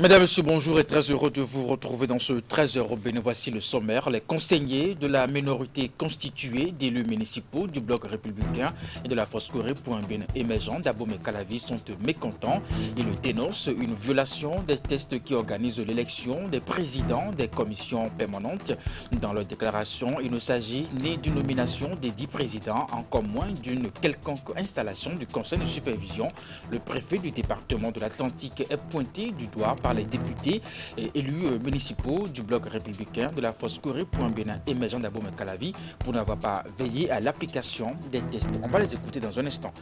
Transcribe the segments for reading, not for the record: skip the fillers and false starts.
Mesdames, Messieurs, bonjour et très heureux de vous retrouver dans ce 13h béni. Voici le sommaire. Les conseillers de la minorité constituée d'élus municipaux du bloc républicain et de la Foscoré pour un bien émergent d'Abomey Calavi sont mécontents. Ils dénoncent une violation des tests qui organisent l'élection des présidents des commissions permanentes. Dans leur déclaration, il ne s'agit ni d'une nomination des 10 présidents, encore moins d'une quelconque installation du conseil de supervision. Le préfet du département de l'Atlantique est pointé du doigt par les députés et élus municipaux du bloc républicain de la Foscoré pour un Bénin émergent d'Abomey Calavi pour n'avoir pas veillé à l'application des tests. On va les écouter dans un instant.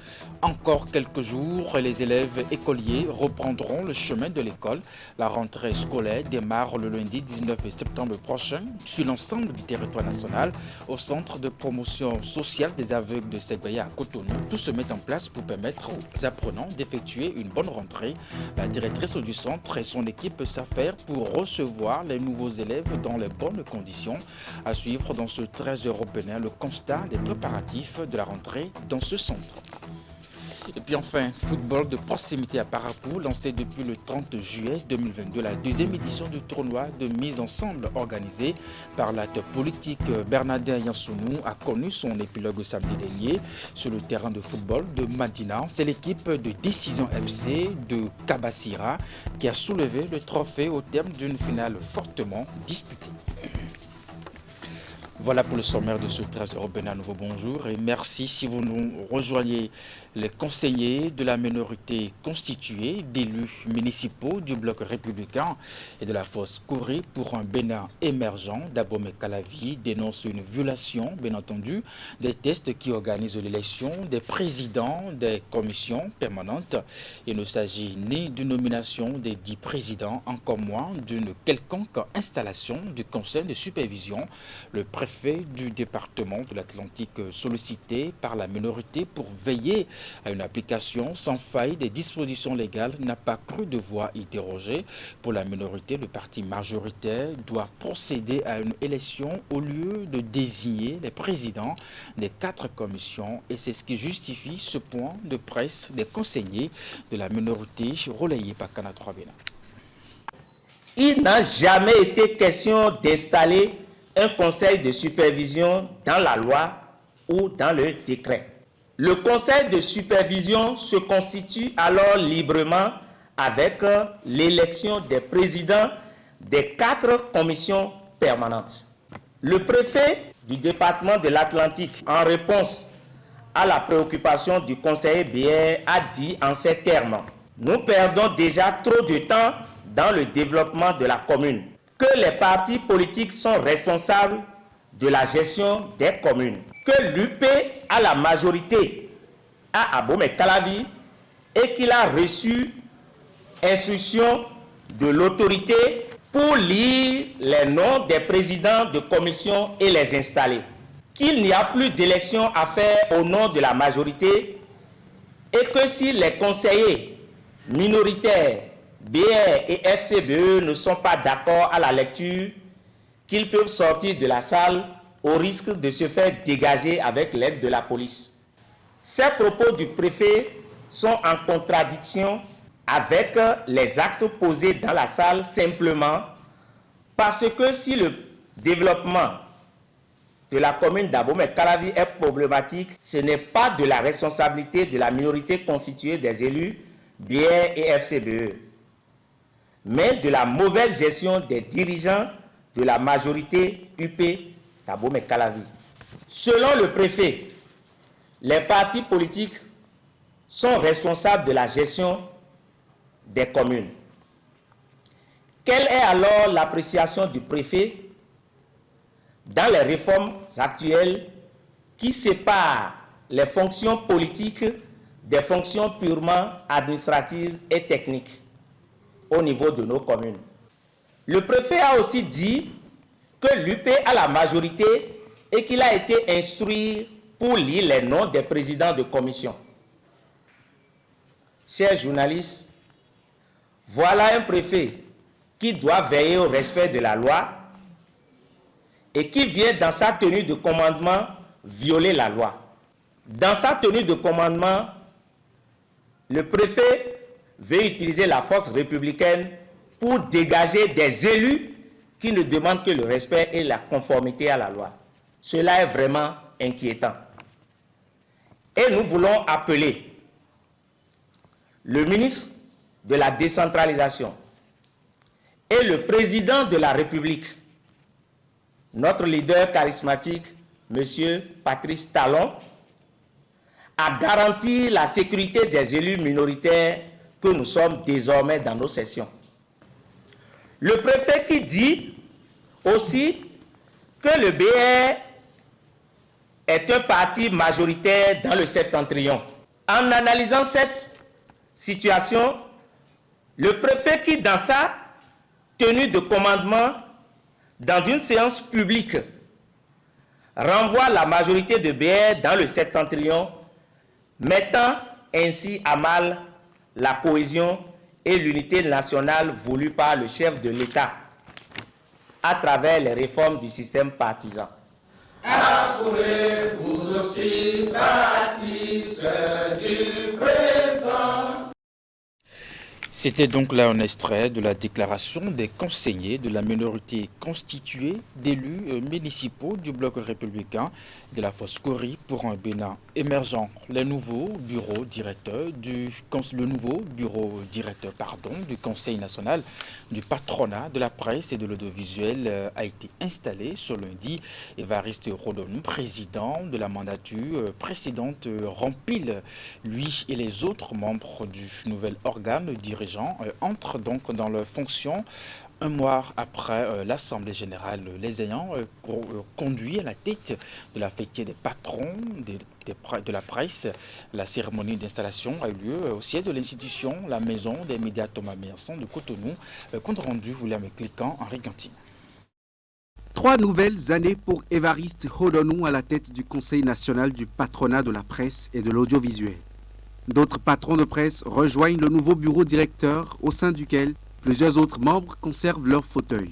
Encore quelques jours, les élèves écoliers reprendront le chemin de l'école. La rentrée scolaire démarre le lundi 19 septembre prochain sur l'ensemble du territoire national au centre de promotion sociale des aveugles de Séguéa à Cotonou. Tout se met en place pour permettre aux apprenants d'effectuer une bonne rentrée. La directrice du centre et son équipe s'affaire pour recevoir les nouveaux élèves dans les bonnes conditions. À suivre dans ce 13 européen le constat des préparatifs de la rentrée dans ce centre. Et puis enfin, football de proximité à Parapou, lancé depuis le 30 juillet 2022. La deuxième édition du tournoi de mise ensemble organisé par l'acteur politique Bernardin Yansounou a connu son épilogue samedi dernier sur le terrain de football de Madina. C'est l'équipe de Décision FC de Kabassira qui a soulevé le trophée au terme d'une finale fortement disputée. Voilà pour le sommaire de ce 13 européen. À nouveau bonjour et merci si vous nous rejoignez. Les conseillers de la minorité constituée d'élus municipaux du bloc républicain et de la Foscoré pour un Bénin émergent d'Abomey Calavi dénoncent une violation, bien entendu, des tests qui organisent l'élection des présidents des commissions permanentes. Il ne s'agit ni d'une nomination des 10 présidents, encore moins d'une quelconque installation du conseil de supervision. Le préfet du département de l'Atlantique sollicité par la minorité pour veiller à une application sans faille des dispositions légales n'a pas cru devoir y déroger. Pour la minorité, le parti majoritaire doit procéder à une élection au lieu de désigner les présidents des 4 commissions et c'est ce qui justifie ce point de presse des conseillers de la minorité relayé par Canal 3 Bénin. Il n'a jamais été question d'installer un conseil de supervision dans la loi ou dans le décret. Le conseil de supervision se constitue alors librement avec l'élection des présidents des 4 commissions permanentes. Le préfet du département de l'Atlantique, en réponse à la préoccupation du conseiller BR, a dit en ces termes: « Nous perdons déjà trop de temps dans le développement de la commune, que les partis politiques sont responsables de la gestion des communes, que l'UP a la majorité à Abomey Calavi et qu'il a reçu instruction de l'autorité pour lire les noms des présidents de commission et les installer, qu'il n'y a plus d'élection à faire au nom de la majorité et que si les conseillers minoritaires BR et FCBE ne sont pas d'accord à la lecture, qu'ils peuvent sortir de la salle au risque de se faire dégager avec l'aide de la police. » Ces propos du préfet sont en contradiction avec les actes posés dans la salle simplement parce que si le développement de la commune d'Abomey Calavi est problématique, ce n'est pas de la responsabilité de la minorité constituée des élus BR et FCBE, mais de la mauvaise gestion des dirigeants de la majorité UP d'Abomey Calavi. Selon le préfet, les partis politiques sont responsables de la gestion des communes. Quelle est alors l'appréciation du préfet dans les réformes actuelles qui séparent les fonctions politiques des fonctions purement administratives et techniques au niveau de nos communes? Le préfet a aussi dit que l'UP a la majorité et qu'il a été instruit pour lire les noms des présidents de commission. Chers journalistes, voilà un préfet qui doit veiller au respect de la loi et qui vient dans sa tenue de commandement violer la loi. Dans sa tenue de commandement, le préfet veut utiliser la force républicaine pour dégager des élus qui ne demandent que le respect et la conformité à la loi. Cela est vraiment inquiétant. Et nous voulons appeler le ministre de la décentralisation et le président de la République, notre leader charismatique, M. Patrice Talon, à garantir la sécurité des élus minoritaires que nous sommes désormais dans nos sessions. Le préfet qui dit aussi que le BR est un parti majoritaire dans le septentrion. En analysant cette situation, le préfet qui, dans sa tenue de commandement, dans une séance publique, renvoie la majorité de BR dans le septentrion, mettant ainsi à mal la cohésion et l'unité nationale voulue par le chef de l'État à travers les réformes du système partisan. Assurez-vous aussi bâtisse du présent. C'était donc là un extrait de la déclaration des conseillers de la minorité constituée d'élus municipaux du bloc républicain de la Foscourie pour un Bénin émergent. Le nouveau bureau directeur du Conseil national du patronat de la presse et de l'audiovisuel a été installé ce lundi. Évariste Rodon, président de la mandature précédente, rempile, lui et les autres membres du nouvel organe dirigeant entrent donc dans leurs fonctions un mois après l'Assemblée générale, les ayant conduit à la tête de la fêtière des patrons de la presse. La cérémonie d'installation a eu lieu au siège de l'institution, la maison des médias Thomas Merson de Cotonou, compte rendu William Cliquant, Henri Gantine. 3 nouvelles années pour Évariste Hodonou à la tête du Conseil national du patronat de la presse et de l'audiovisuel. D'autres patrons de presse rejoignent le nouveau bureau directeur au sein duquel plusieurs autres membres conservent leur fauteuil.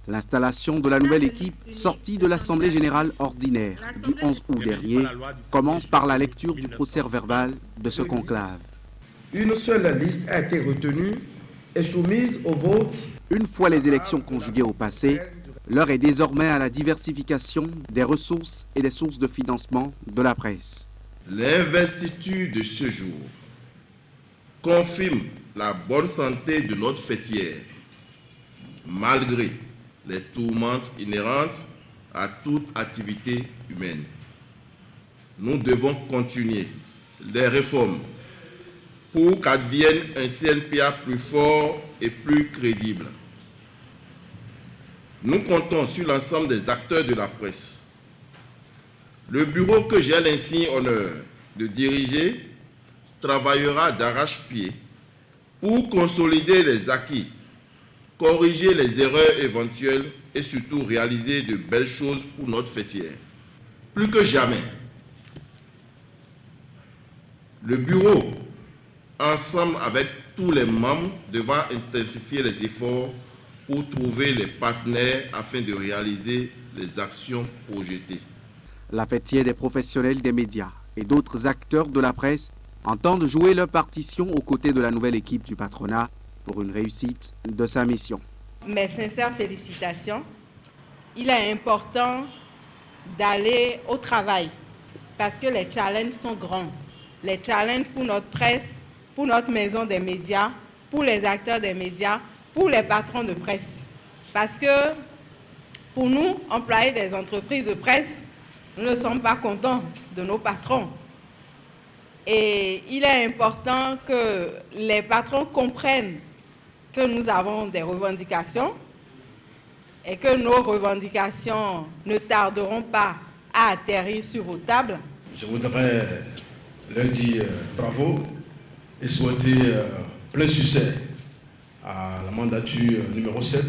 L'installation de la nouvelle équipe sortie de l'Assemblée générale ordinaire du 11 août dernier commence par la lecture du procès-verbal de ce conclave. Une seule liste a été retenue et soumise au vote. Une fois les élections conjuguées au passé, l'heure est désormais à la diversification des ressources et des sources de financement de la presse. L'investiture de ce jour confirme la bonne santé de notre fêtière, malgré les tourmentes inhérentes à toute activité humaine. Nous devons continuer les réformes pour qu'advienne un CNPA plus fort et plus crédible. Nous comptons sur l'ensemble des acteurs de la presse. Le bureau que j'ai l'insigne honneur de diriger travaillera d'arrache-pied pour consolider les acquis, corriger les erreurs éventuelles et surtout réaliser de belles choses pour notre fêtière. Plus que jamais, le bureau, ensemble avec tous les membres, devra intensifier les efforts pour trouver les partenaires afin de réaliser les actions projetées. La fêtière des professionnels des médias et d'autres acteurs de la presse entendent jouer leur partition aux côtés de la nouvelle équipe du patronat pour une réussite de sa mission. Mes sincères félicitations. Il est important d'aller au travail parce que les challenges sont grands. Les challenges pour notre presse, pour notre maison des médias, pour les acteurs des médias, pour les patrons de presse. Parce que pour nous, employés des entreprises de presse, nous ne sommes pas contents de nos patrons. Et il est important que les patrons comprennent que nous avons des revendications et que nos revendications ne tarderont pas à atterrir sur vos tables. Je voudrais leur dire bravo et souhaiter plein succès à la mandature numéro 7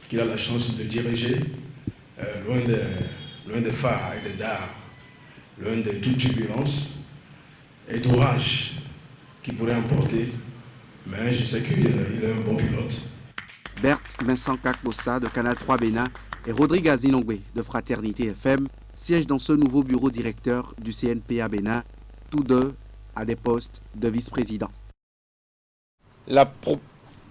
qu'il a la chance de diriger, loin des phares et des dards, loin de toute turbulence et d'orage qui pourrait emporter, mais je sais qu'il est un bon pilote. Berthe Vincent Kakbossa de Canal 3 Bénin et Rodrigue Azinongwe de Fraternité FM siègent dans ce nouveau bureau directeur du CNPA Bénin, tous deux à des postes de vice-président.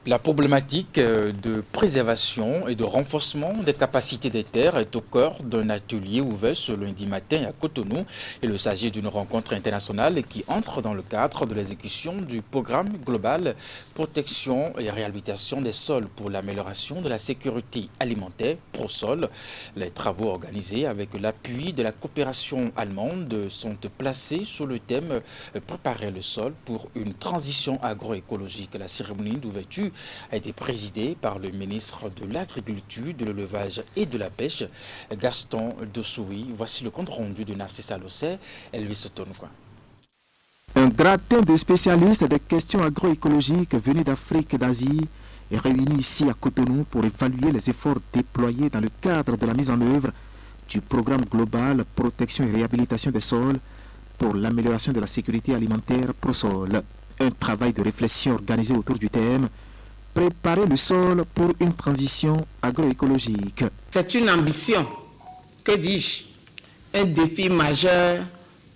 La problématique de préservation et de renforcement des capacités des terres est au cœur d'un atelier ouvert ce lundi matin à Cotonou. Il s'agit d'une rencontre internationale qui entre dans le cadre de l'exécution du programme global protection et réhabilitation des sols pour l'amélioration de la sécurité alimentaire ProSol. Les travaux organisés avec l'appui de la coopération allemande sont placés sous le thème « Préparer le sol pour une transition agroécologique ». La cérémonie d'ouverture a été présidée par le ministre de l'Agriculture, de l'Élevage et de la Pêche, Gaston Dossoui. Voici le compte rendu de Narcissa Lossé, Elvis Otonouka. Un gratin de spécialistes des questions agroécologiques venus d'Afrique et d'Asie est réuni ici à Cotonou pour évaluer les efforts déployés dans le cadre de la mise en œuvre du programme global protection et réhabilitation des sols pour l'amélioration de la sécurité alimentaire ProSol. Un travail de réflexion organisé autour du thème « Préparer le sol pour une transition agroécologique ». C'est une ambition, que dis-je, un défi majeur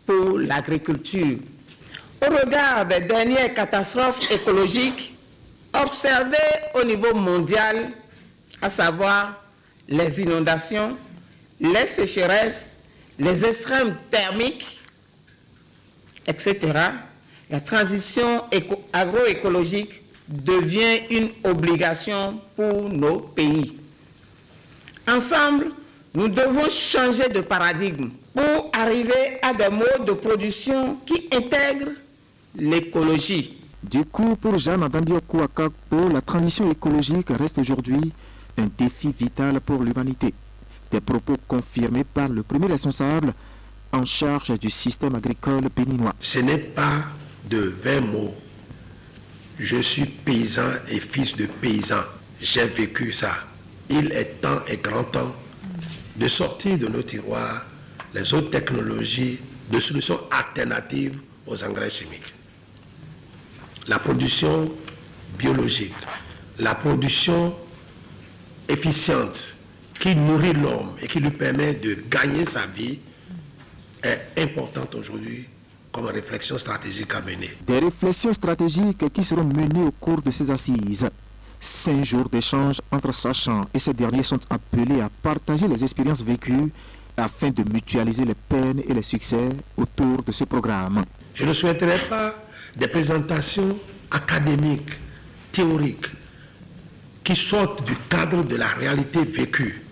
pour l'agriculture. Au regard des dernières catastrophes écologiques observées au niveau mondial, à savoir les inondations, les sécheresses, les extrêmes thermiques, etc., la transition agroécologique devient une obligation pour nos pays. Ensemble, nous devons changer de paradigme pour arriver à des modes de production qui intègrent l'écologie. Du coup, pour Jeanne Adambioko Akakpo, la transition écologique reste aujourd'hui un défi vital pour l'humanité. Des propos confirmés par le premier responsable en charge du système agricole béninois. Ce n'est pas de 20 mots. Je suis paysan et fils de paysan. J'ai vécu ça. Il est temps et grand temps de sortir de nos tiroirs les autres technologies de solutions alternatives aux engrais chimiques. La production biologique, la production efficiente qui nourrit l'homme et qui lui permet de gagner sa vie est importante aujourd'hui comme réflexion stratégique à mener. Des réflexions stratégiques qui seront menées au cours de ces assises. 5 jours d'échange entre sachants et ces derniers sont appelés à partager les expériences vécues afin de mutualiser les peines et les succès autour de ce programme. Je ne souhaiterais pas des présentations académiques, théoriques, qui sortent du cadre de la réalité vécue,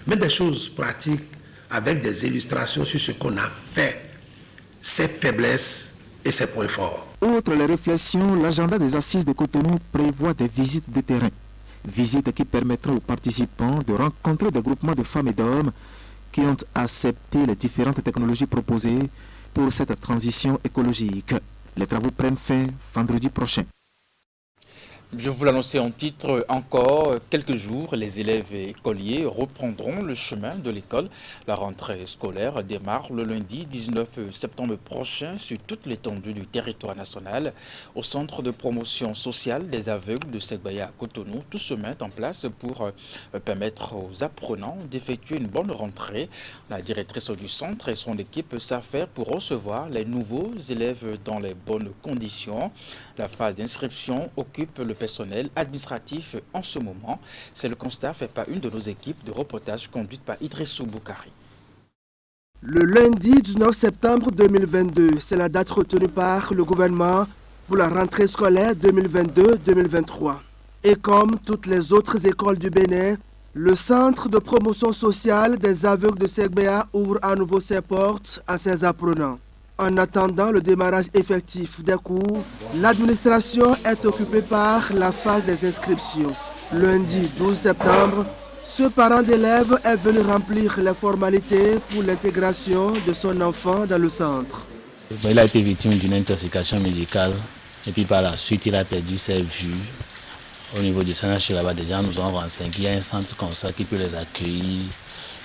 mais des choses pratiques avec des illustrations sur ce qu'on a fait, ses faiblesses et ses points forts. Outre les réflexions, l'agenda des assises de Cotonou prévoit des visites de terrain. Visites qui permettront aux participants de rencontrer des groupements de femmes et d'hommes qui ont accepté les différentes technologies proposées pour cette transition écologique. Les travaux prennent fin vendredi prochain. Je vous l'annonçais en titre, encore quelques jours, les élèves et écoliers reprendront le chemin de l'école. La rentrée scolaire démarre le lundi 19 septembre prochain sur toute l'étendue du territoire national. Au centre de promotion sociale des aveugles de Segbaya à Cotonou, tout se met en place pour permettre aux apprenants d'effectuer une bonne rentrée. La directrice du centre et son équipe s'affairent pour recevoir les nouveaux élèves dans les bonnes conditions. La phase d'inscription occupe le personnel administratif en ce moment. C'est le constat fait par une de nos équipes de reportage conduite par Idrissou Boukari. Le lundi 19 septembre 2022, c'est la date retenue par le gouvernement pour la rentrée scolaire 2022-2023. Et comme toutes les autres écoles du Bénin, le centre de promotion sociale des aveugles de Segbaya ouvre à nouveau ses portes à ses apprenants. En attendant le démarrage effectif des cours, l'administration est occupée par la phase des inscriptions. Lundi 12 septembre, ce parent d'élève est venu remplir les formalités pour l'intégration de son enfant dans le centre. Il a été victime d'une intoxication médicale et puis par la suite il a perdu ses vues. Au niveau du CNH là-bas, des gens nous ont renseigné qu'il y a un centre comme ça qui peut les accueillir.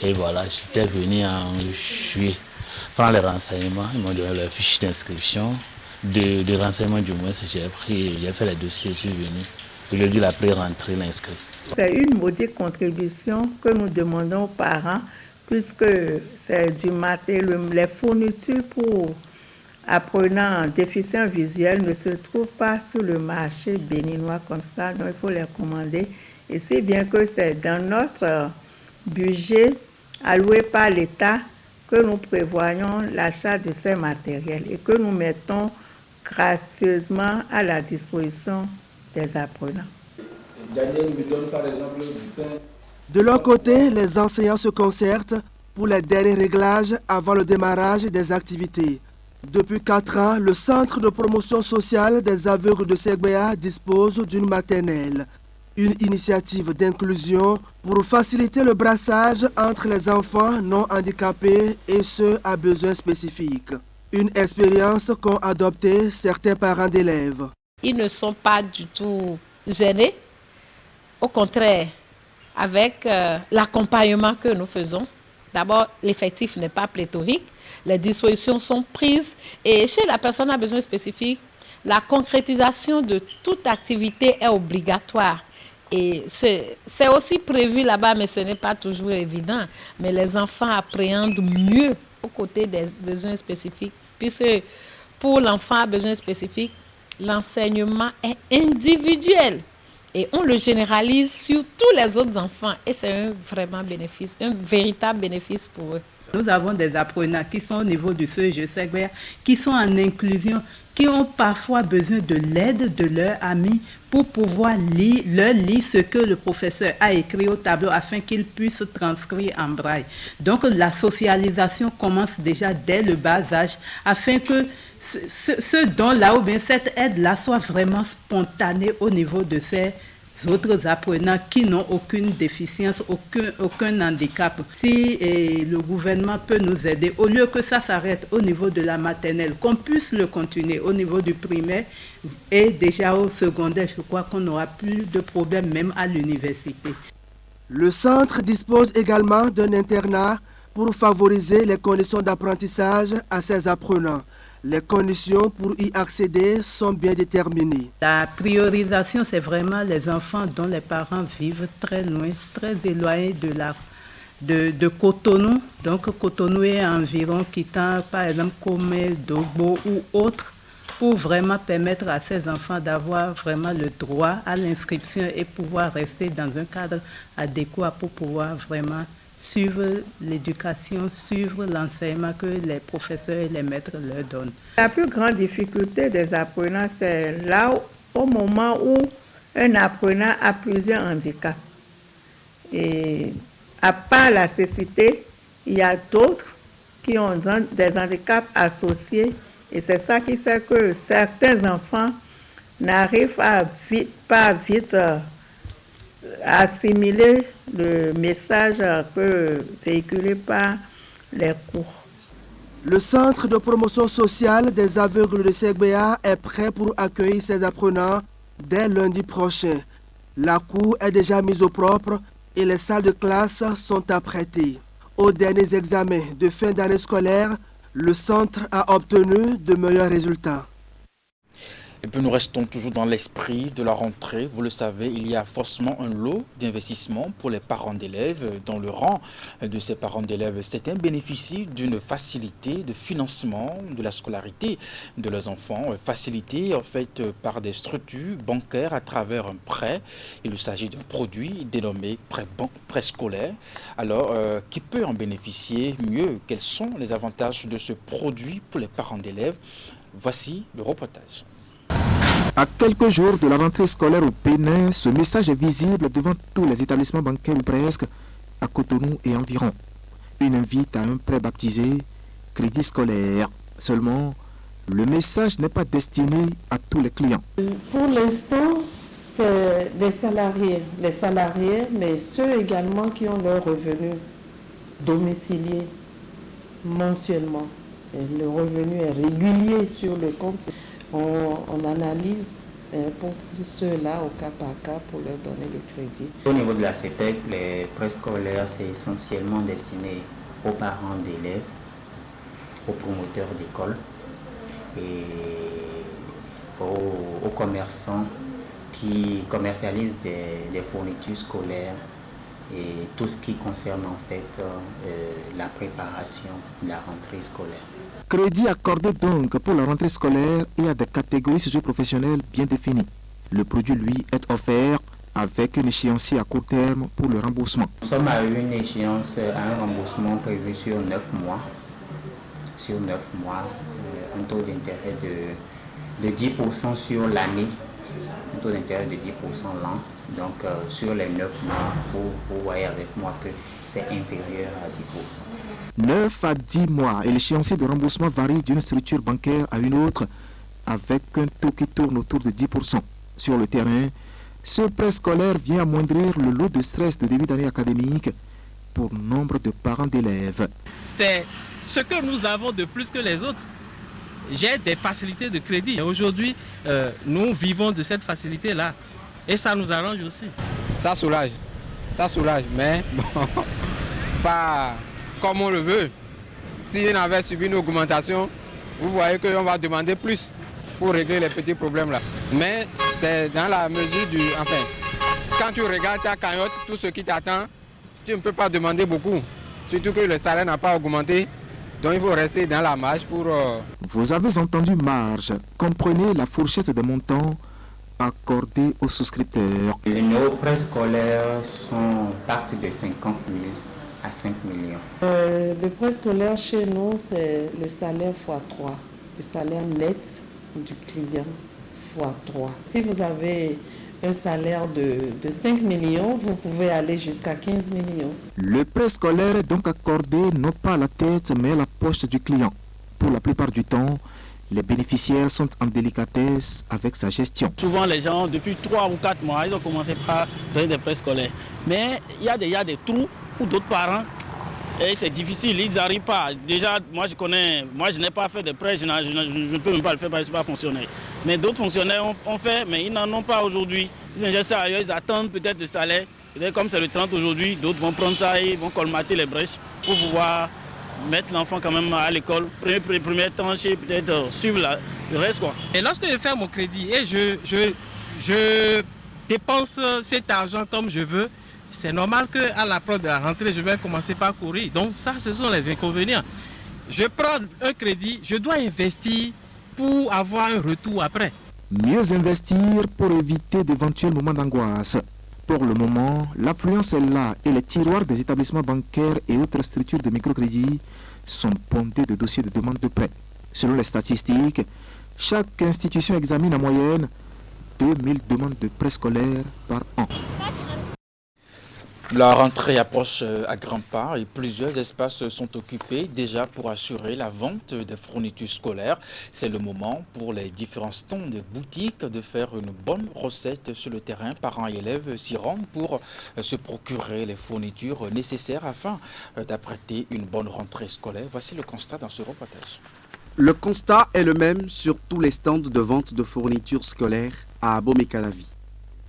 Et voilà, j'étais venu en juillet prendre les renseignements, ils m'ont donné leur fiche d'inscription. De renseignements du moins, j'ai pris, j'ai fait les dossiers, je suis venu. Aujourd'hui, la pré-rentrée, l'inscrit. C'est une maudite contribution que nous demandons aux parents, puisque c'est du matériel, les fournitures pour apprenants déficients visuels ne se trouvent pas sur le marché béninois comme ça, donc il faut les commander. Et c'est bien que c'est dans notre budget alloué par l'État que nous prévoyons l'achat de ces matériels et que nous mettons gracieusement à la disposition des apprenants. Daniel me donne par exemple du pain. De leur côté, les enseignants se concertent pour les derniers réglages avant le démarrage des activités. Depuis 4 ans, le Centre de promotion sociale des aveugles de Segbea dispose d'une maternelle. Une initiative d'inclusion pour faciliter le brassage entre les enfants non handicapés et ceux à besoins spécifiques. Une expérience qu'ont adoptée certains parents d'élèves. Ils ne sont pas du tout gênés. Au contraire, avec l'accompagnement que nous faisons, d'abord, l'effectif n'est pas pléthorique, les dispositions sont prises et chez la personne à besoin spécifique, la concrétisation de toute activité est obligatoire. Et c'est aussi prévu là-bas, mais ce n'est pas toujours évident. Mais les enfants appréhendent mieux aux côtés des besoins spécifiques, puisque pour l'enfant à besoins spécifiques, l'enseignement est individuel. Et on le généralise sur tous les autres enfants. Et c'est un véritable bénéfice pour eux. Nous avons des apprenants qui sont au niveau du CEG Segbea, qui sont en inclusion, qui ont parfois besoin de l'aide de leurs amis pour pouvoir leur lire ce que le professeur a écrit au tableau afin qu'ils puissent transcrire en braille. Donc la socialisation commence déjà dès le bas âge afin que ce don-là ou bien cette aide-là soit vraiment spontanée au niveau de ces autres apprenants qui n'ont aucune déficience, aucun handicap. Si le gouvernement peut nous aider, au lieu que ça s'arrête au niveau de la maternelle, qu'on puisse le continuer au niveau du primaire et déjà au secondaire, je crois qu'on n'aura plus de problème même à l'université. Le centre dispose également d'un internat pour favoriser les conditions d'apprentissage à ses apprenants. Les conditions pour y accéder sont bien déterminées. La priorisation, c'est vraiment les enfants dont les parents vivent très loin, très éloignés de Cotonou. Donc Cotonou est environ quittant par exemple Komé, Dogbo ou autres, pour vraiment permettre à ces enfants d'avoir vraiment le droit à l'inscription et pouvoir rester dans un cadre adéquat pour pouvoir vraiment suivre l'éducation, suivre l'enseignement que les professeurs et les maîtres leur donnent. La plus grande difficulté des apprenants, c'est là au moment où un apprenant a plusieurs handicaps. Et à part la cécité, il y a d'autres qui ont des handicaps associés. Et c'est ça qui fait que certains enfants n'arrivent pas vite à assimiler le message véhiculé par les cours. Le Centre de promotion sociale des aveugles de Segbea est prêt pour accueillir ses apprenants dès lundi prochain. La cour est déjà mise au propre et les salles de classe sont apprêtées. Aux derniers examens de fin d'année scolaire, le centre a obtenu de meilleurs résultats. Et puis nous restons toujours dans l'esprit de la rentrée. Vous le savez, il y a forcément un lot d'investissement pour les parents d'élèves. Dans le rang de ces parents d'élèves, certains bénéficient d'une facilité de financement de la scolarité de leurs enfants, facilitée en fait par des structures bancaires à travers un prêt. Il s'agit d'un produit dénommé prêt scolaire. Alors, qui peut en bénéficier mieux? Quels sont les avantages de ce produit pour les parents d'élèves? Voici le reportage. À quelques jours de la rentrée scolaire au Bénin, ce message est visible devant tous les établissements bancaires ou presque à Cotonou et environ. Une invite à un prêt baptisé crédit scolaire. Seulement, le message n'est pas destiné à tous les clients. Pour l'instant, c'est les salariés, mais ceux également qui ont leur revenu domicilié mensuellement. Et le revenu est régulier sur le compte. On analyse pour ceux-là au cas par cas pour leur donner le crédit. Au niveau de la CEPEC, les prêts scolaires, c'est essentiellement destiné aux parents d'élèves, aux promoteurs d'écoles et aux commerçants qui commercialisent des fournitures scolaires et tout ce qui concerne en fait la préparation de la rentrée scolaire. Crédit accordé donc pour la rentrée scolaire et à des catégories socio-professionnelles bien définies. Le produit, lui, est offert avec un échéancier à court terme pour le remboursement. Nous sommes à une échéance, à un remboursement prévu sur 9 mois. Sur 9 mois, un taux d'intérêt de 10% sur l'année, un taux d'intérêt de 10% l'an. Donc sur les 9 mois, vous voyez avec moi que c'est inférieur à 10%. 9 à 10 mois et l'échéancier de remboursement varie d'une structure bancaire à une autre avec un taux qui tourne autour de 10%. Sur le terrain, ce prêt scolaire vient amoindrir le lot de stress de début d'année académique pour nombre de parents d'élèves. C'est ce que nous avons de plus que les autres. J'ai des facilités de crédit. Et aujourd'hui, nous vivons de cette facilité-là. Et ça nous arrange aussi. Ça soulage, mais bon, pas comme on le veut. Si on avait subi une augmentation, vous voyez qu'on va demander plus pour régler les petits problèmes là. Mais c'est dans la mesure du... Enfin, quand tu regardes ta cagnotte, tout ce qui t'attend, tu ne peux pas demander beaucoup. Surtout que le salaire n'a pas augmenté. Donc il faut rester dans la marge pour... Vous avez entendu marge. Comprenez la fourchette de montants accordés aux souscripteurs. Nos prêts scolaires partent de 50 000 à 5 millions. Le prêt scolaire chez nous, c'est le salaire x3. Le salaire net du client x3. Si vous avez un salaire de 5 millions, vous pouvez aller jusqu'à 15 millions. Le prêt scolaire est donc accordé non pas à la tête mais à la poche du client. Pour la plupart du temps, les bénéficiaires sont en délicatesse avec sa gestion. Souvent, les gens, depuis 3 ou 4 mois, ils ont commencé par donner des prêts scolaires. Mais il y a des trous où d'autres parents, et c'est difficile, ils n'arrivent pas. Déjà, moi je n'ai pas fait de prêt, je ne peux même pas le faire parce que je ne suis pas fonctionnaire. Mais d'autres fonctionnaires ont fait, mais ils n'en ont pas aujourd'hui. Ils injectent ça ailleurs, ils attendent peut-être le salaire. Peut-être comme c'est le 30 aujourd'hui, d'autres vont prendre ça et vont colmater les brèches pour pouvoir mettre l'enfant quand même à l'école, premier temps, et peut-être suivre le reste, quoi. Et lorsque je fais mon crédit et je dépense cet argent comme je veux, c'est normal qu'à l'approche de la rentrée, je vais commencer par courir. Donc ça, ce sont les inconvénients. Je prends un crédit, je dois investir pour avoir un retour après. Mieux investir pour éviter d'éventuels moments d'angoisse. Pour le moment, l'affluence est là et les tiroirs des établissements bancaires et autres structures de microcrédit sont bondés de dossiers de demande de prêt. Selon les statistiques, chaque institution examine en moyenne 2000 demandes de prêt scolaire par an. La rentrée approche à grands pas et plusieurs espaces sont occupés déjà pour assurer la vente des fournitures scolaires. C'est le moment pour les différents stands de boutiques de faire une bonne recette sur le terrain. Parents et élèves s'y rendent pour se procurer les fournitures nécessaires afin d'apprêter une bonne rentrée scolaire. Voici le constat dans ce reportage. Le constat est le même sur tous les stands de vente de fournitures scolaires à Abomey-Calavi.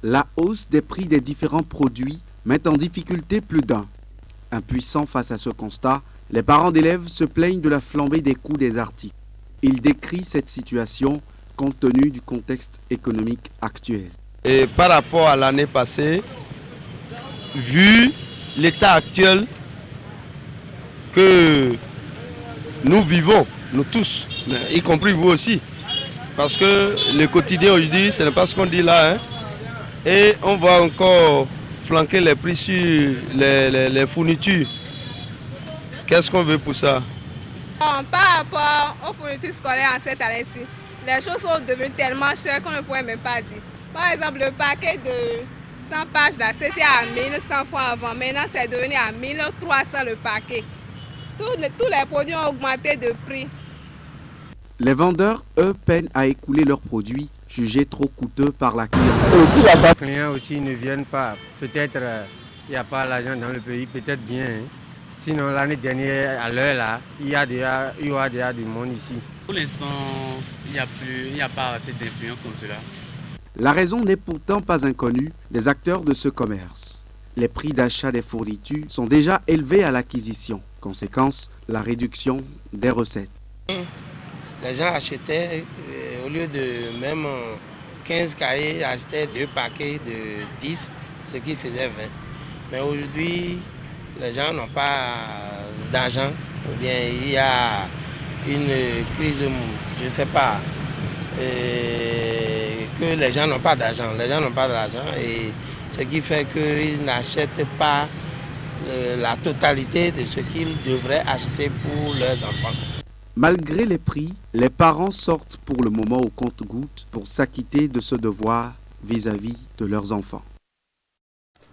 La hausse des prix des différents produits met en difficulté plus d'un. Impuissants face à ce constat, les parents d'élèves se plaignent de la flambée des coûts des articles. Ils décrivent cette situation compte tenu du contexte économique actuel. Et par rapport à l'année passée, vu l'état actuel que nous vivons, nous tous, y compris vous aussi, parce que le quotidien aujourd'hui, ce n'est pas ce qu'on dit là, hein, et on va encore flanquer les prix sur les fournitures. Qu'est-ce qu'on veut pour ça? Par rapport aux fournitures scolaires en cette année-ci, les choses sont devenues tellement chères qu'on ne pourrait même pas dire. Par exemple, le paquet de 100 pages là, c'était à 1100 francs avant. Maintenant, c'est devenu à 1300 le paquet. Tous les produits ont augmenté de prix. Les vendeurs, eux, peinent à écouler leurs produits, jugés trop coûteux par la clientèle. Les clients aussi ne viennent pas. Peut-être il n'y a pas l'argent dans le pays, peut-être bien. Hein. Sinon, l'année dernière, à l'heure là, il y aura déjà du monde ici. Pour l'instant, il n'y a pas assez d'influence comme cela. La raison n'est pourtant pas inconnue des acteurs de ce commerce. Les prix d'achat des fournitures sont déjà élevés à l'acquisition. Conséquence, la réduction des recettes. Les gens achetaient, au lieu de même 15 cahiers, achetaient 2 paquets de 10, ce qui faisait 20. Mais aujourd'hui, les gens n'ont pas d'argent, ou bien il y a une crise, je ne sais pas, que les gens n'ont pas d'argent. Les gens n'ont pas d'argent et ce qui fait qu'ils n'achètent pas la totalité de ce qu'ils devraient acheter pour leurs enfants. Malgré les prix, les parents sortent pour le moment au compte-gouttes pour s'acquitter de ce devoir vis-à-vis de leurs enfants.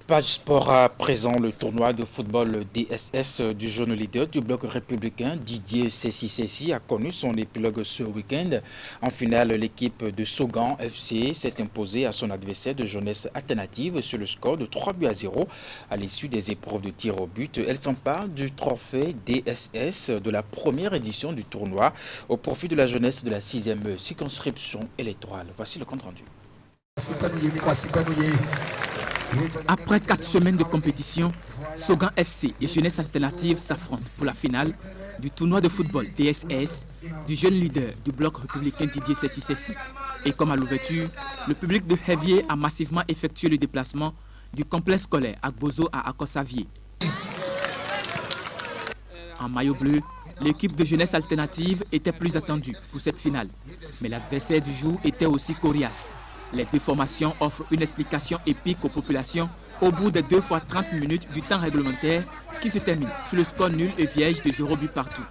Page sport à présent, le tournoi de football DSS du jeune leader du bloc républicain Didier Sessi a connu son épilogue ce week-end. En finale, l'équipe de Sogan FC s'est imposée à son adversaire de jeunesse alternative sur le score de 3-0 à l'issue des épreuves de tir au but. Elle s'empare du trophée DSS de la première édition du tournoi au profit de la jeunesse de la 6e circonscription électorale. Voici le compte rendu. Après 4 semaines de compétition, Sogan FC et Jeunesse Alternative s'affrontent pour la finale du tournoi de football DSS du jeune leader du bloc républicain Didier Sessi. Et comme à l'ouverture, le public de Hevier a massivement effectué le déplacement du complexe scolaire Agbozo à Akossavier. En maillot bleu, l'équipe de Jeunesse Alternative était plus attendue pour cette finale. Mais l'adversaire du jour était aussi coriace. Les deux formations offrent une explication épique aux populations au bout des 2 fois 30 minutes du temps réglementaire qui se termine sur le score nul et vierge de 0 but partout.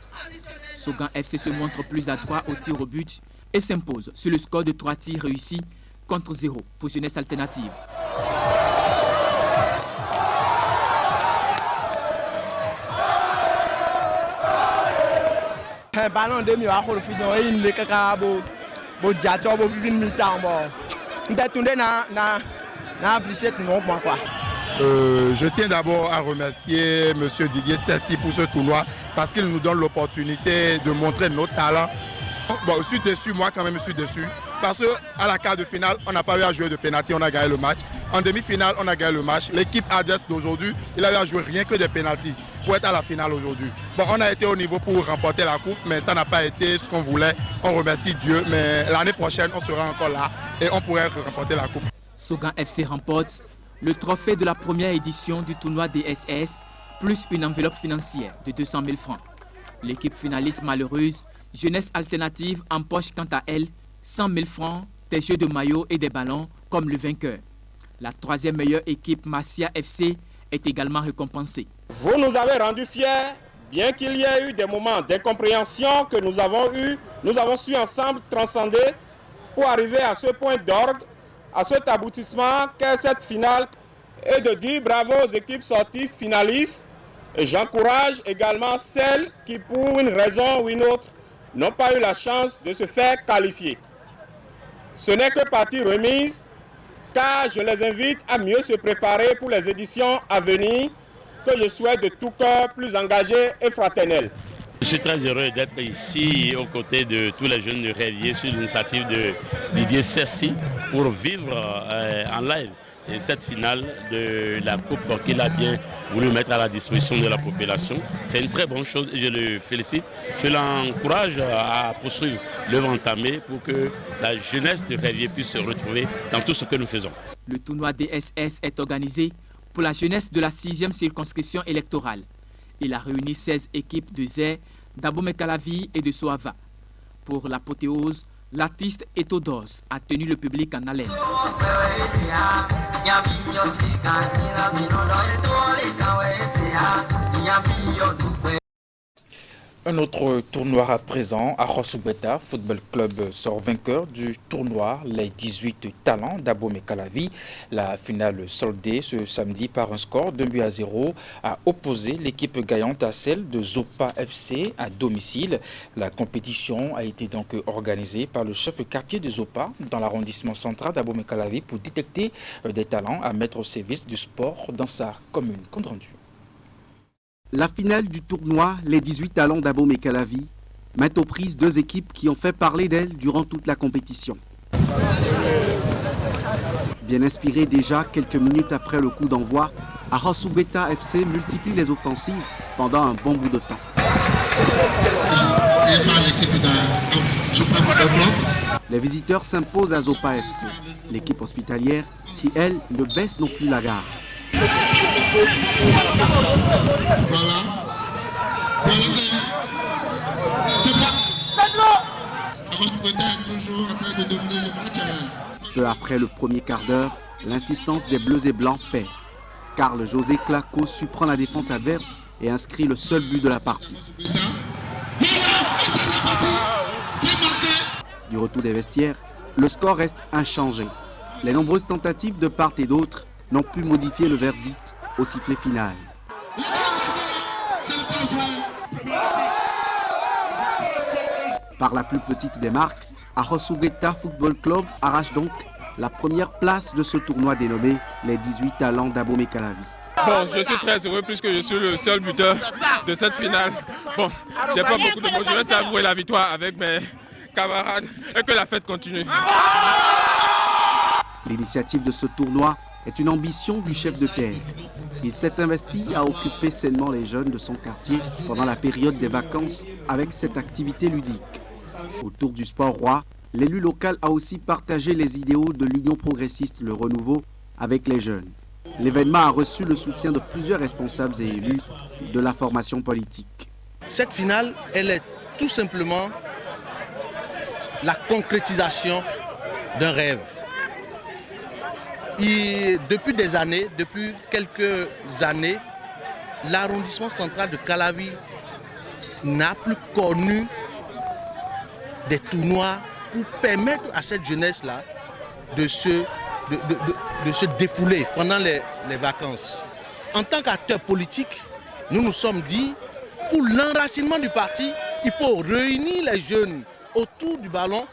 Sogan FC se montre plus adroit au tir au but et s'impose sur le score de 3 tirs réussis contre 0 pour Jeunesse Alternative. Je tiens d'abord à remercier M. Didier Sessi pour ce tournoi parce qu'il nous donne l'opportunité de montrer nos talents. Bon, je suis déçu, moi quand même je suis déçu parce qu'à la quart de finale, on n'a pas eu à jouer de pénalty, on a gagné le match. En demi-finale, on a gagné le match. L'équipe adverse d'aujourd'hui, il avait à jouer rien que des pénaltys pour être à la finale aujourd'hui. Bon, on a été au niveau pour remporter la coupe, mais ça n'a pas été ce qu'on voulait. On remercie Dieu, mais l'année prochaine, on sera encore là et on pourrait remporter la coupe. Sogan FC remporte le trophée de la première édition du tournoi DSS, plus une enveloppe financière de 200 000 francs. L'équipe finaliste malheureuse, Jeunesse Alternative, empoche quant à elle 100 000 francs, des jeux de maillot et des ballons comme le vainqueur. La 3e meilleure équipe, Massia FC, est également récompensée. Vous nous avez rendus fiers, bien qu'il y ait eu des moments d'incompréhension que nous avons su ensemble transcender pour arriver à ce point d'orgue, à cet aboutissement qu'est cette finale, et de dire bravo aux équipes sorties finalistes. Et j'encourage également celles qui, pour une raison ou une autre, n'ont pas eu la chance de se faire qualifier. Ce n'est que partie remise, car je les invite à mieux se préparer pour les éditions à venir, que je souhaite de tout cœur plus engagées et fraternelles. Je suis très heureux d'être ici aux côtés de tous les jeunes de Révier sur l'initiative de Didier Sessi pour vivre en live cette finale de la coupe qu'il a bien voulu mettre à la disposition de la population. C'est une très bonne chose et je le félicite. Je l'encourage à poursuivre l'œuvre entamée pour que la jeunesse de Révier puisse se retrouver dans tout ce que nous faisons. Le tournoi DSS est organisé pour la jeunesse de la 6e circonscription électorale. Il a réuni 16 équipes de Zé, d'Abomey-Calavi et de Soava. Pour l'apothéose, l'artiste Etodos a tenu le public en haleine. Un autre tournoi à présent, Arosubeta Football Club sort vainqueur du tournoi Les 18 Talents d'Abomey-Calavi. La finale soldée ce samedi par un score d'1-0 a opposé l'équipe gagnante à celle de Zopa FC à domicile. La compétition a été donc organisée par le chef quartier de Zopa dans l'arrondissement central d'Abomey-Calavi pour détecter des talents à mettre au service du sport dans sa commune. Compte rendu. La finale du tournoi, les 18 talents d'Abomey-Calavi, met aux prises 2 équipes qui ont fait parler d'elles durant toute la compétition. Bien inspiré déjà quelques minutes après le coup d'envoi, Arosubeta FC multiplie les offensives pendant un bon bout de temps. Les visiteurs s'imposent à Zopa FC, l'équipe hospitalière qui, elle, ne baisse non plus la garde. C'est pas. Toujours en train de dominer le match. Peu après le premier quart d'heure, l'insistance des Bleus et Blancs paie. Carl José Claco surprend la défense adverse et inscrit le seul but de la partie. Du retour des vestiaires, le score reste inchangé. Les nombreuses tentatives de part et d'autre n'ont pu modifier le verdict au sifflet final. Par la plus petite des marques, Arrosugueta Football Club arrache donc la première place de ce tournoi dénommé les 18 talents d'Abomey Calavi. Bon, je suis très heureux puisque je suis le seul buteur de cette finale. Bon, j'ai pas beaucoup de mots, je vais savourer la victoire avec mes camarades et que la fête continue. L'initiative de ce tournoi est une ambition du chef de terre. Il s'est investi à occuper sainement les jeunes de son quartier pendant la période des vacances avec cette activité ludique. Autour du sport roi, l'élu local a aussi partagé les idéaux de l'Union progressiste Le Renouveau avec les jeunes. L'événement a reçu le soutien de plusieurs responsables et élus de la formation politique. Cette finale, elle est tout simplement la concrétisation d'un rêve. Et depuis des années, depuis quelques années, l'arrondissement central de Calavi n'a plus connu des tournois pour permettre à cette jeunesse-là de se défouler pendant les vacances. En tant qu'acteurs politiques, nous nous sommes dit, pour l'enracinement du parti, il faut réunir les jeunes autour du ballon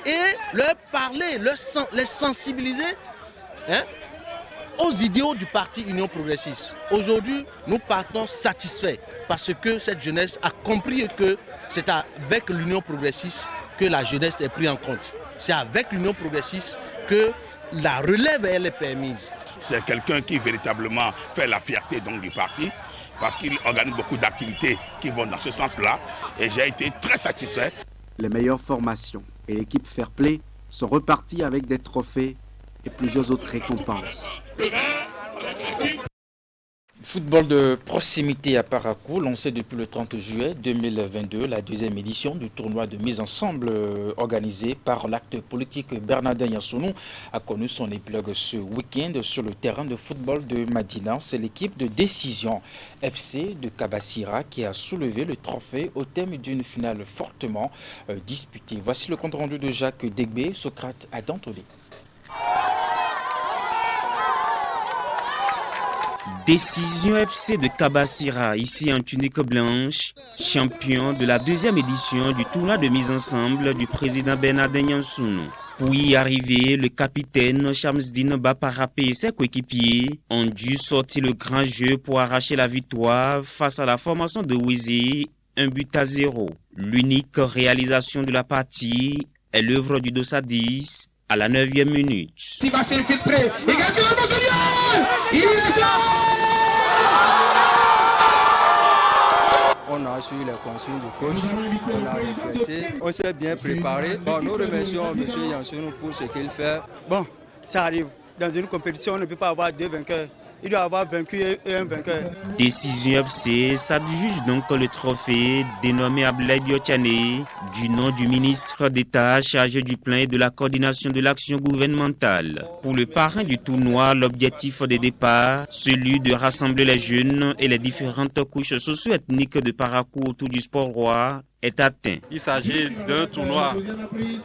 et leur parler, les sensibiliser aux idéaux du parti Union progressiste. Aujourd'hui, nous partons satisfaits parce que cette jeunesse a compris que c'est avec l'Union progressiste que la jeunesse est prise en compte. C'est avec l'Union progressiste que la relève elle est permise. C'est quelqu'un qui véritablement fait la fierté donc, du parti parce qu'il organise beaucoup d'activités qui vont dans ce sens-là et j'ai été très satisfait. Les meilleures formations et l'équipe Fair Play sont repartis avec des trophées et plusieurs autres récompenses. Football de proximité à Parakou, lancé depuis le 30 juillet 2022, la deuxième édition du tournoi de mise ensemble organisé par l'acteur politique Bernardin Yansounou a connu son épilogue ce week-end sur le terrain de football de Madina. C'est l'équipe de Décision FC de Kabassira qui a soulevé le trophée au thème d'une finale fortement disputée. Voici le compte rendu de Jacques Degbé, Socrate à Dantolé. Décision FC de Kabassira, ici en tunique blanche, champion de la deuxième édition du tournoi de mise ensemble du président Bernardin Yansounou. Pour y arriver, le capitaine Shamsdine Baparapé et ses coéquipiers ont dû sortir le grand jeu pour arracher la victoire face à la formation de Wizé, 1-0. L'unique réalisation de la partie est l'œuvre du Dossa 10 à la 9e minute. Il va s'infiltrer. On a suivi les consignes du coach, on a respecté, on s'est bien préparé. Bon, nous remercions M. Yansounou pour ce qu'il fait. Bon, ça arrive. Dans une compétition, on ne peut pas avoir deux vainqueurs. Il doit avoir vaincu et un vainqueur. Décision FC s'adjuge donc le trophée dénommé Ablaye Biotiané du nom du ministre d'État chargé du plan et de la coordination de l'action gouvernementale. Pour le parrain du tournoi, l'objectif de départ, celui de rassembler les jeunes et les différentes couches socio-ethniques de Parakou autour du sport roi, est atteint. Il s'agit d'un tournoi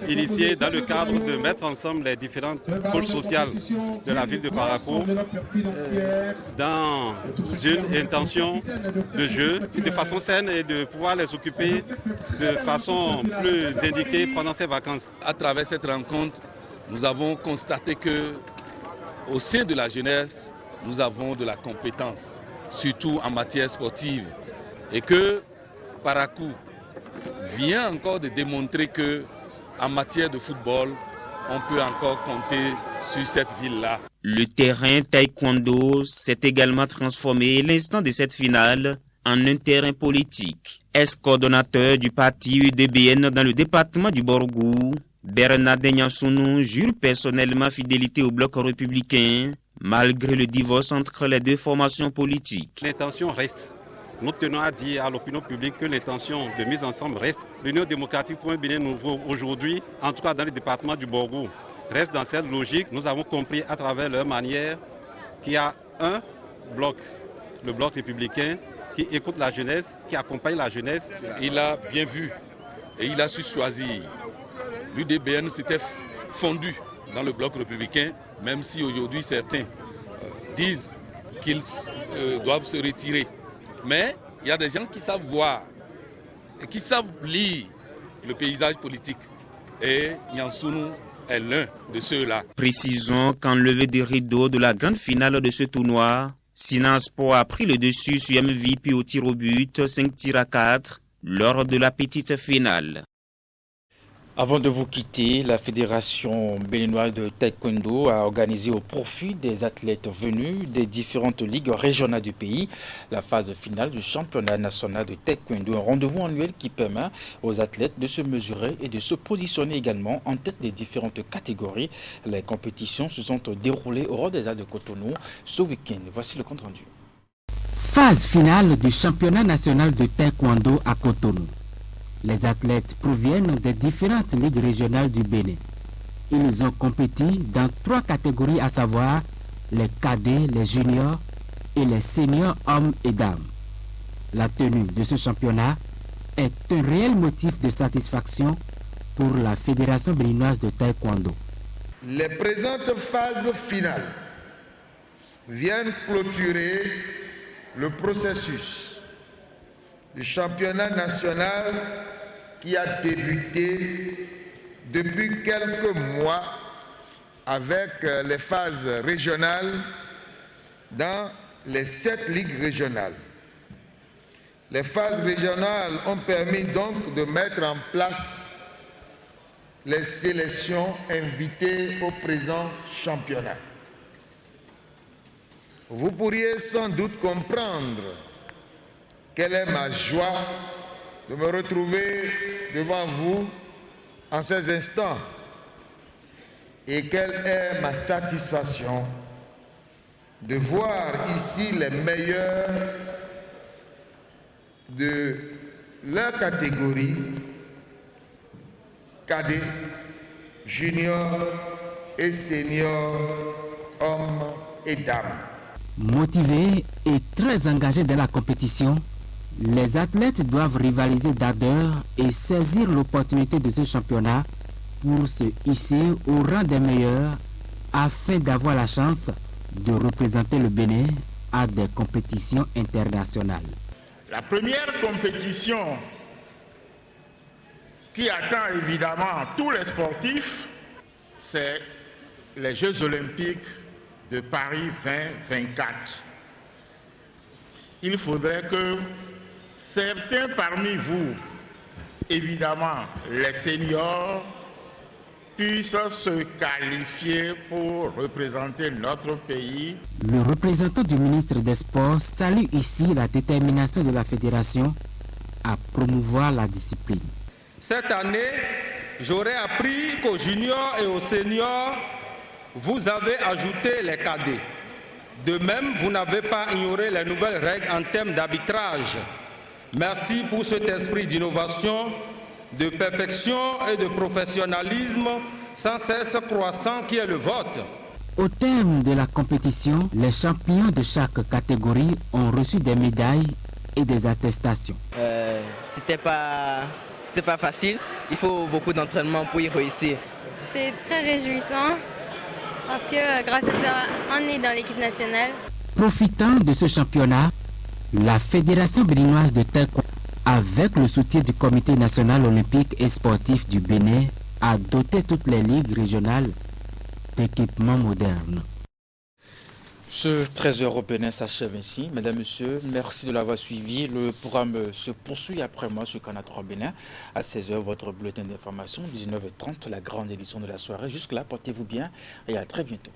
initié dans le cadre de mettre ensemble les différentes couches sociales de la ville de Parakou dans une intention de jeu de façon saine et de pouvoir les occuper de façon plus indiquée pendant ces vacances. À travers cette rencontre, nous avons constaté que au sein de la jeunesse, nous avons de la compétence, surtout en matière sportive, et que Parakou vient encore de démontrer que en matière de football, on peut encore compter sur cette ville-là. Le terrain taekwondo s'est également transformé l'instant de cette finale en un terrain politique. Ex-coordonnateur du parti UDBN dans le département du Borgou, Bernardin Yansounou jure personnellement fidélité au bloc républicain malgré le divorce entre les deux formations politiques. L'intention reste. Nous tenons à dire à l'opinion publique que l'intention de mise ensemble reste. L'Union démocratique pour un Bénin nouveau aujourd'hui, en tout cas dans le département du Borgou, reste dans cette logique. Nous avons compris à travers leur manière qu'il y a un bloc, le bloc républicain, qui écoute la jeunesse, qui accompagne la jeunesse. Il a bien vu et il a su choisir. L'UDBN s'était fondu dans le bloc républicain, même si aujourd'hui certains disent qu'ils doivent se retirer. Mais il y a des gens qui savent voir et qui savent lire le paysage politique. Et Nyansounou est l'un de ceux-là. Précisons qu'en levée des rideaux de la grande finale de ce tournoi, Sinan Sport a pris le dessus sur MVP au tir au but, 5 tirs à 4, lors de la petite finale. Avant de vous quitter, la Fédération béninoise de taekwondo a organisé au profit des athlètes venus des différentes ligues régionales du pays la phase finale du championnat national de taekwondo, un rendez-vous annuel qui permet aux athlètes de se mesurer et de se positionner également en tête des différentes catégories. Les compétitions se sont déroulées au Roi des Arts de Cotonou ce week-end. Voici le compte rendu. Phase finale du championnat national de taekwondo à Cotonou. Les athlètes proviennent des différentes ligues régionales du Bénin. Ils ont compéti dans 3 catégories, à savoir les cadets, les juniors et les seniors hommes et dames. La tenue de ce championnat est un réel motif de satisfaction pour la Fédération béninoise de taekwondo. Les présentes phases finales viennent clôturer le processus du championnat national qui a débuté depuis quelques mois avec les phases régionales dans les 7 ligues régionales. Les phases régionales ont permis donc de mettre en place les sélections invitées au présent championnat. Vous pourriez sans doute comprendre quelle est ma joie de me retrouver devant vous en ces instants et quelle est ma satisfaction de voir ici les meilleurs de leur catégorie, cadets, juniors et seniors, hommes et dames. Motivés et très engagés dans la compétition, les athlètes doivent rivaliser d'ardeur et saisir l'opportunité de ce championnat pour se hisser au rang des meilleurs afin d'avoir la chance de représenter le Bénin à des compétitions internationales. La première compétition qui attend évidemment tous les sportifs, c'est les Jeux olympiques de Paris 2024. Il faudrait que certains parmi vous, évidemment les seniors, puissent se qualifier pour représenter notre pays. Le représentant du ministre des Sports salue ici la détermination de la fédération à promouvoir la discipline. Cette année, j'aurais appris qu'aux juniors et aux seniors, vous avez ajouté les cadets. De même, vous n'avez pas ignoré les nouvelles règles en termes d'arbitrage. Merci pour cet esprit d'innovation, de perfection et de professionnalisme sans cesse croissant qui est le vôtre. Au terme de la compétition, les champions de chaque catégorie ont reçu des médailles et des attestations. C'était pas facile, il faut beaucoup d'entraînement pour y réussir. C'est très réjouissant parce que grâce à ça, on est dans l'équipe nationale. Profitant de ce championnat, la Fédération béninoise de taekwondo, avec le soutien du Comité national olympique et sportif du Bénin, a doté toutes les ligues régionales d'équipements modernes. Ce 13h européen s'achève ainsi. Mesdames, Messieurs, merci de l'avoir suivi. Le programme se poursuit après moi sur Canal 3 Bénin. À 16h, votre bulletin d'information. 19h30, la grande édition de la soirée. Jusque-là, portez-vous bien et à très bientôt.